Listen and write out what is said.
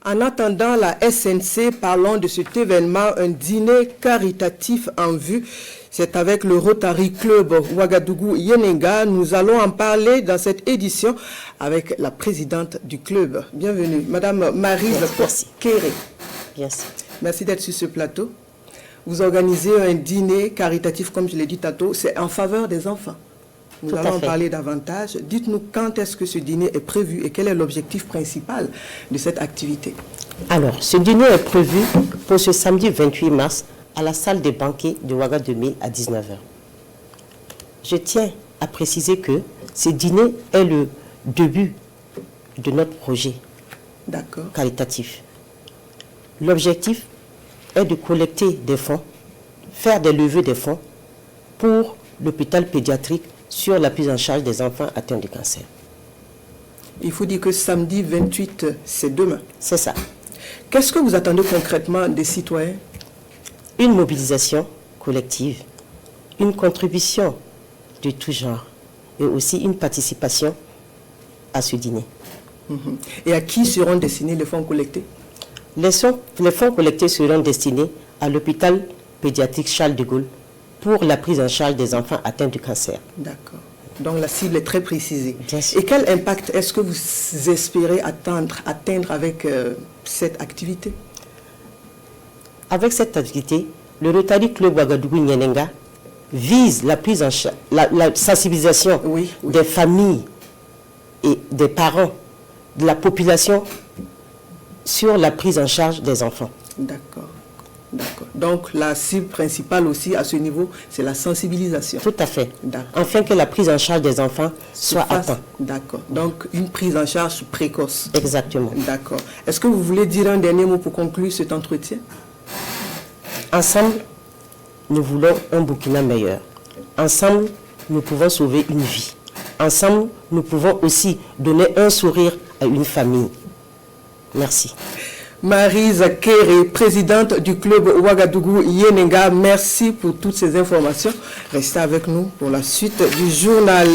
En attendant la SNC, parlons de cet événement, un dîner caritatif en vue. C'est avec le Rotary Club Ouagadougou Yenenga. Nous allons en parler dans cette édition avec la présidente du club. Bienvenue, Madame Maryse Kéré. Merci. Merci d'être sur ce plateau. Vous organisez un dîner caritatif, comme je l'ai dit tantôt, c'est en faveur des enfants. Nous allons en parler davantage. Dites-nous quand est-ce que ce dîner est prévu et quel est l'objectif principal de cette activité? Alors, ce dîner est prévu pour ce samedi 28 mars à la salle des banquets de Ouaga 2000 à 19h. Je tiens à préciser que ce dîner est le début de notre projet caritatif. L'objectif est de collecter des fonds, faire des levées de fonds pour l'hôpital pédiatrique sur la prise en charge des enfants atteints de cancer. Il faut dire que samedi 28, c'est demain. C'est ça. Qu'est-ce que vous attendez concrètement des citoyens? Une mobilisation collective, une contribution de tout genre et aussi une participation à ce dîner. Et à qui seront destinés les fonds collectés? Les fonds collectés seront destinés à l'hôpital pédiatrique Charles de Gaulle pour la prise en charge des enfants atteints de cancer. D'accord. Donc la cible est très précisée. Bien sûr. Et quel impact est-ce que vous espérez atteindre avec cette activité? Avec cette activité, le Rotary Club Ouagadougou Yenenga vise la prise en charge, la sensibilisation des familles et des parents, de la population sur la prise en charge des enfants. D'accord. D'accord. Donc la cible principale aussi à ce niveau, c'est la sensibilisation. Tout à fait. Afin que la prise en charge des enfants soit atteinte. D'accord. Donc une prise en charge précoce. Exactement. D'accord. Est-ce que vous voulez dire un dernier mot pour conclure cet entretien? Ensemble, nous voulons un Burkina meilleur. Ensemble, nous pouvons sauver une vie. Ensemble, nous pouvons aussi donner un sourire à une famille. Merci. Maryse Kéré, présidente du club Ouagadougou Yenenga, merci pour toutes ces informations. Restez avec nous pour la suite du journal.